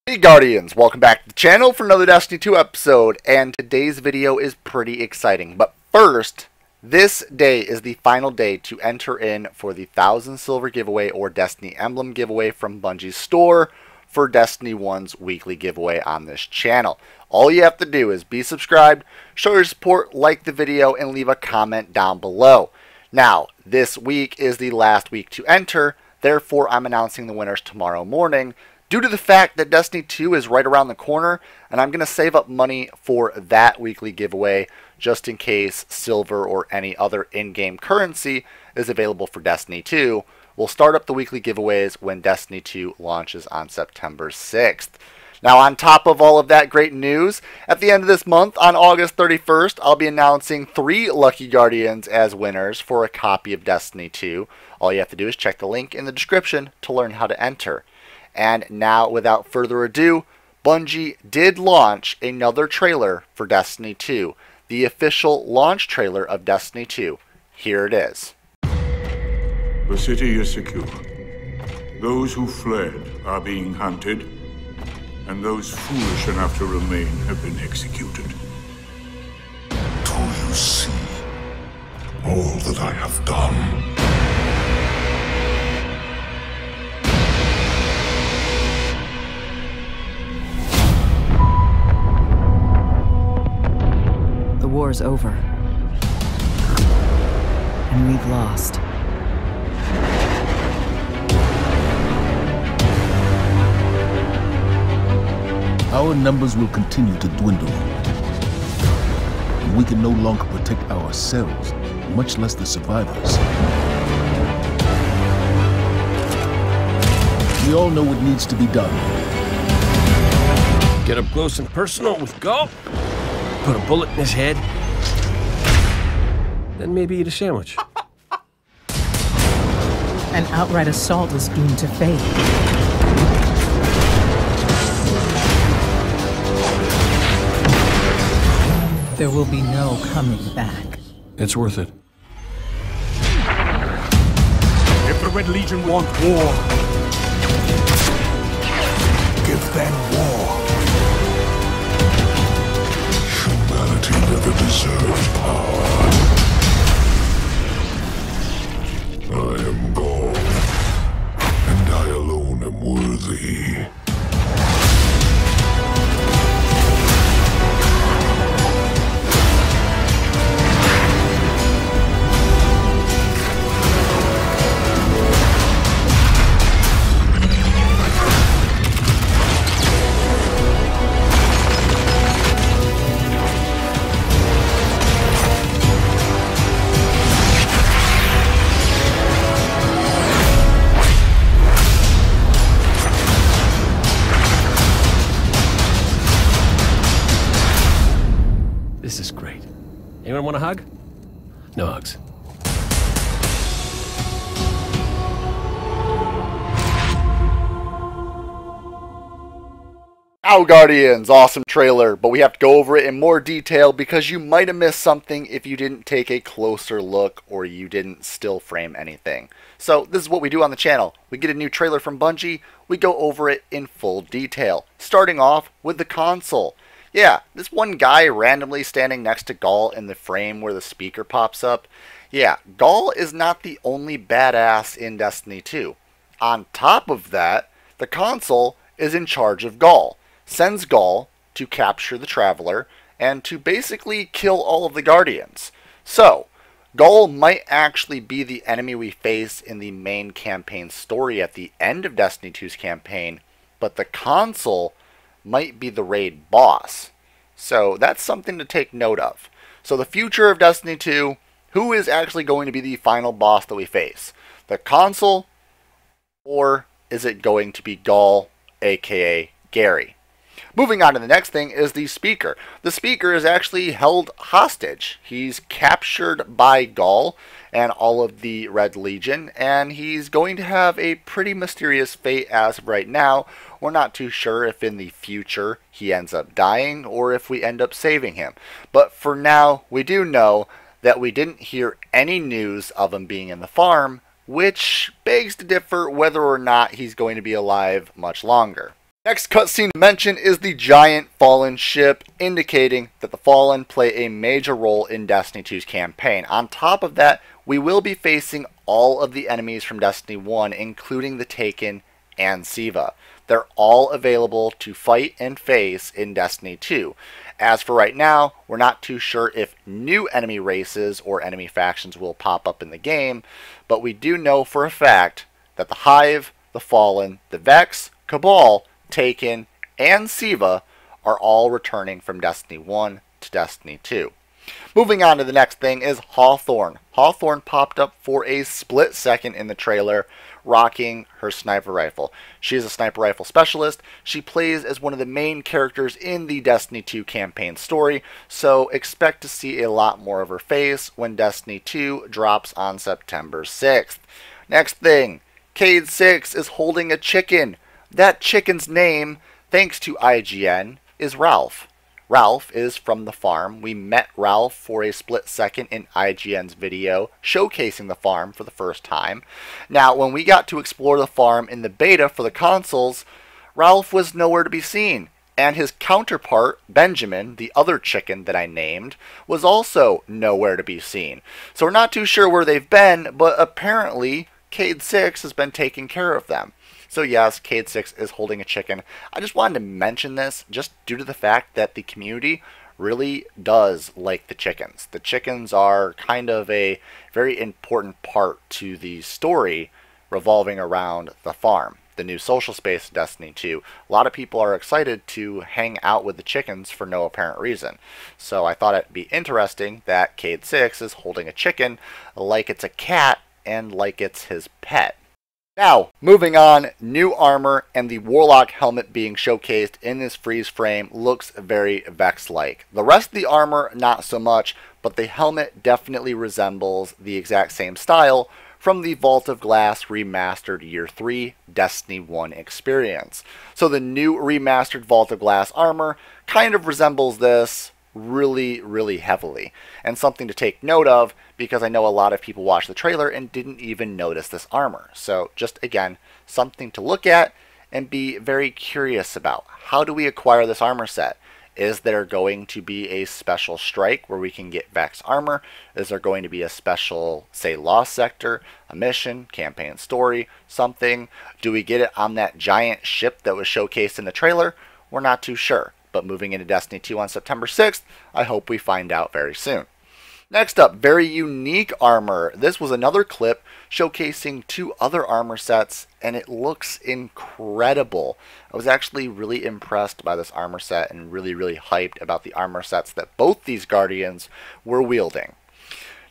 Hey Guardians, welcome back to the channel for another Destiny 2 episode, and today's video is pretty exciting. But first, this day is the final day to enter in for the 1000 Silver giveaway or Destiny Emblem giveaway from Bungie's store for Destiny 1's weekly giveaway on this channel. All you have to do is be subscribed, show your support, like the video, and leave a comment down below. Now, this week is the last week to enter, therefore I'm announcing the winners tomorrow morning, due to the fact that Destiny 2 is right around the corner, and I'm going to save up money for that weekly giveaway just in case silver or any other in-game currency is available for Destiny 2. We'll start up the weekly giveaways when Destiny 2 launches on September 6th. Now, on top of all of that great news, at the end of this month, on August 31st, I'll be announcing 3 Lucky Guardians as winners for a copy of Destiny 2. All you have to do is check the link in the description to learn how to enter. And now, without further ado, Bungie did launch another trailer for Destiny 2. The official launch trailer of Destiny 2. Here it is. The city is secure. Those who fled are being hunted, and those foolish enough to remain have been executed. Do you see all that I have done? The war's over, and we've lost. Our numbers will continue to dwindle, and we can no longer protect ourselves, much less the survivors. We all know what needs to be done. Get up close and personal with Gulp, put a bullet in his head, then maybe eat a sandwich. An outright assault is doomed to fail. There will be no coming back. It's worth it. If the Red Legion want war, Give them war. Humanity never deserved power. I am God, and I alone am worthy. This is great. Anyone want a hug? No hugs. Ow Guardians, awesome trailer, but we have to go over it in more detail because you might have missed something if you didn't take a closer look or you didn't still frame anything. So this is what we do on the channel. We get a new trailer from Bungie, we go over it in full detail, starting off with the Consul. Yeah, this one guy randomly standing next to Gaul in the frame where the speaker pops up. Yeah, Gaul is not the only badass in Destiny 2. On top of that, the Consul is in charge of Gaul, sends Gaul to capture the Traveler and to basically kill all of the Guardians. So, Gaul might actually be the enemy we face in the main campaign story at the end of Destiny 2's campaign, but the Consul might be the raid boss. So that's something to take note of. So the future of Destiny 2, who is actually going to be the final boss that we face? The Consul, or is it going to be Gaul, aka Gary? Moving on to the next thing is the Speaker. The Speaker is actually held hostage. He's captured by Gaul and all of the Red Legion, and he's going to have a pretty mysterious fate as of right now. We're not too sure if in the future he ends up dying or if we end up saving him. But for now, we do know that we didn't hear any news of him being in the farm, which begs to differ whether or not he's going to be alive much longer. Next cutscene to mention is the giant Fallen ship, indicating that the Fallen play a major role in Destiny 2's campaign. On top of that, we will be facing all of the enemies from Destiny 1, including the Taken and Siva. They're all available to fight and face in Destiny 2. As for right now, we're not too sure if new enemy races or enemy factions will pop up in the game, but we do know for a fact that the Hive, the Fallen, the Vex, Cabal, Taken, and Siva are all returning from Destiny 1 to Destiny 2. Moving on to the next thing is Hawthorne. Hawthorne popped up for a split second in the trailer, rocking her sniper rifle. She is a sniper rifle specialist. She plays as one of the main characters in the Destiny 2 campaign story, so expect to see a lot more of her face when Destiny 2 drops on September 6th. Next thing, Cade 6 is holding a chicken. That chicken's name, thanks to IGN, is Ralph. Ralph is from the farm. We met Ralph for a split second in IGN's video showcasing the farm for the first time. Now, when we got to explore the farm in the beta for the consoles, Ralph was nowhere to be seen. And his counterpart, Benjamin, the other chicken that I named, was also nowhere to be seen. So we're not too sure where they've been, but apparently Cade 6 has been taking care of them. So yes, Cade 6 is holding a chicken. I just wanted to mention this just due to the fact that the community really does like the chickens. The chickens are kind of a very important part to the story revolving around the farm, the new social space in Destiny 2. A lot of people are excited to hang out with the chickens for no apparent reason. So I thought it'd be interesting that Cade 6 is holding a chicken like it's a cat and like it's his pet. Now, moving on, new armor and the Warlock helmet being showcased in this freeze frame looks very Vex-like. The rest of the armor, not so much, but the helmet definitely resembles the exact same style from the Vault of Glass Remastered Year 3 Destiny 1 experience. So the new remastered Vault of Glass armor kind of resembles this really heavily. And something to take note of, because I know a lot of people watched the trailer and didn't even notice this armor. So just again, something to look at and be very curious about. How do we acquire this armor set? Is there going to be a special strike where we can get Vex armor? Is there going to be a special, say, Lost Sector, a mission, campaign story, something? Do we get it on that giant ship that was showcased in the trailer? We're not too sure. But moving into Destiny 2 on September 6th, I hope we find out very soon. Next up, very unique armor. This was another clip showcasing two other armor sets, and it looks incredible. I was actually really impressed by this armor set and really hyped about the armor sets that both these Guardians were wielding.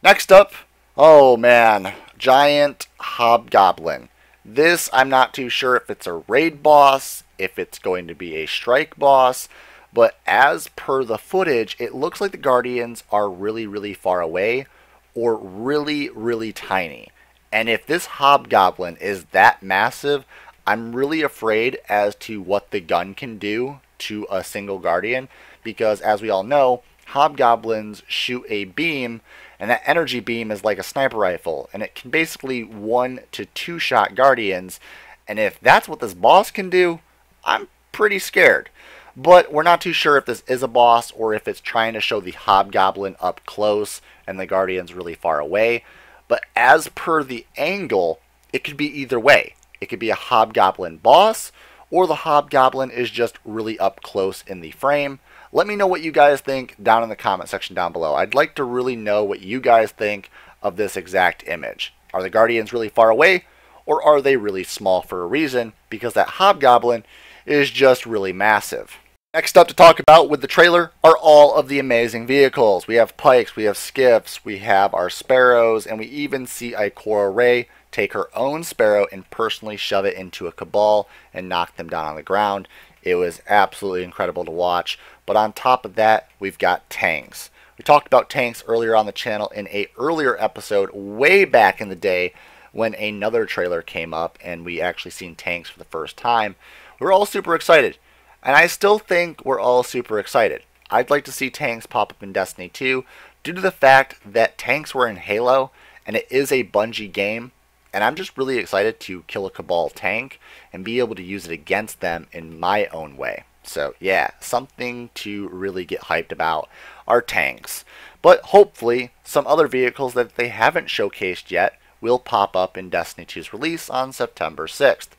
Next up, oh man, giant Hobgoblin. This, I'm not too sure if it's a raid boss, if it's going to be a strike boss, but as per the footage, it looks like the Guardians are really far away or really tiny. And if this Hobgoblin is that massive, I'm really afraid as to what the gun can do to a single Guardian, because as we all know, Hobgoblins shoot a beam, and that energy beam is like a sniper rifle, and it can basically 1 to 2 shot Guardians, and if that's what this boss can do, I'm pretty scared. But we're not too sure if this is a boss or if it's trying to show the Hobgoblin up close and the Guardians really far away. But as per the angle, it could be either way. It could be a Hobgoblin boss, or the Hobgoblin is just really up close in the frame. Let me know what you guys think down in the comment section down below. I'd like to really know what you guys think of this exact image. Are the Guardians really far away, or are they really small for a reason? Because that Hobgoblin is just really massive. Next up to talk about with the trailer are all of the amazing vehicles. We have pikes, we have skiffs, we have our sparrows, and we even see Ikora Rey take her own sparrow and personally shove it into a Cabal and knock them down on the ground. It was absolutely incredible to watch. But on top of that, we've got tanks. We talked about tanks earlier on the channel in an earlier episode way back in the day when another trailer came up and we actually seen tanks for the first time. We were all super excited. And I still think we're all super excited. I'd like to see tanks pop up in Destiny 2 due to the fact that tanks were in Halo and it is a Bungie game and I'm just really excited to kill a Cabal tank and be able to use it against them in my own way. So yeah, something to really get hyped about are tanks. But hopefully some other vehicles that they haven't showcased yet will pop up in Destiny 2's release on September 6th.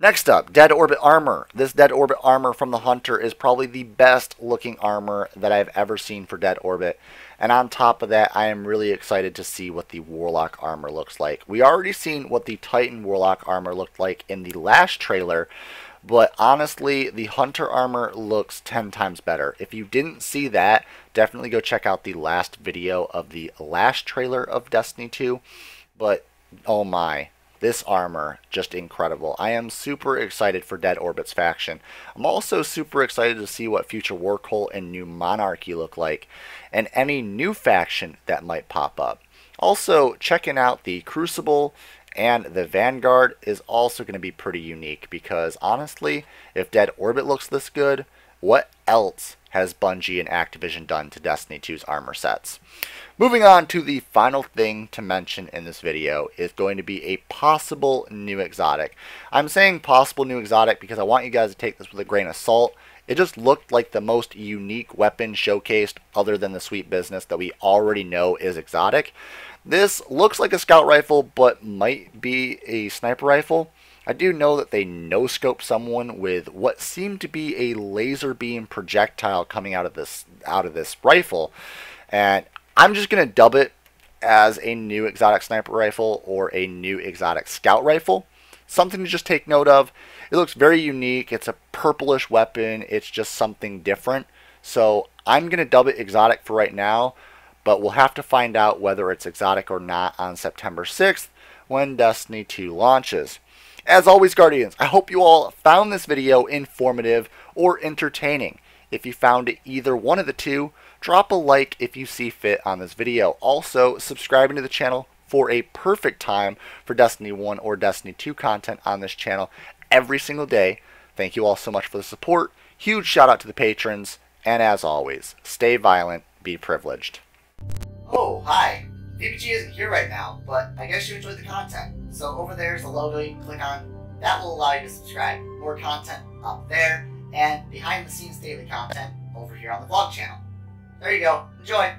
Next up, Dead Orbit Armor. This Dead Orbit Armor from the Hunter is probably the best looking armor that I've ever seen for Dead Orbit. And on top of that, I am really excited to see what the Warlock armor looks like. We already seen what the Titan Warlock armor looked like in the last trailer, but honestly, the Hunter armor looks 10 times better. If you didn't see that, definitely go check out the last video of the last trailer of Destiny 2. But, oh my, this armor, just incredible. I am super excited for Dead Orbit's faction. I'm also super excited to see what future War Cult and New Monarchy look like, and any new faction that might pop up. Also, checking out the Crucible and the Vanguard is also going to be pretty unique, because honestly, if Dead Orbit looks this good, what else has Bungie and Activision done to Destiny 2's armor sets? Moving on to the final thing to mention in this video is going to be a possible new exotic. I'm saying possible new exotic because I want you guys to take this with a grain of salt. It just looked like the most unique weapon showcased other than the Sweet Business that we already know is exotic. This looks like a scout rifle but might be a sniper rifle. I do know that they no-scoped someone with what seemed to be a laser beam projectile coming out of this rifle, and I'm just going to dub it as a new exotic sniper rifle or a new exotic scout rifle. Something to just take note of. It looks very unique. It's a purplish weapon. It's just something different. So I'm going to dub it exotic for right now, but we'll have to find out whether it's exotic or not on September 6th when Destiny 2 launches. As always, Guardians, I hope you all found this video informative or entertaining. If you found it either one of the two, drop a like if you see fit on this video. Also, subscribing to the channel for a perfect time for Destiny 1 or Destiny 2 content on this channel every single day. Thank you all so much for the support. Huge shout out to the patrons. And as always, stay violent, be privileged. Oh, hi. VPG isn't here right now, but I guess you enjoyed the content. So over there's the logo you can click on. That will allow you to subscribe. More content up there, and behind the scenes daily content over here on the vlog channel. There you go. Enjoy!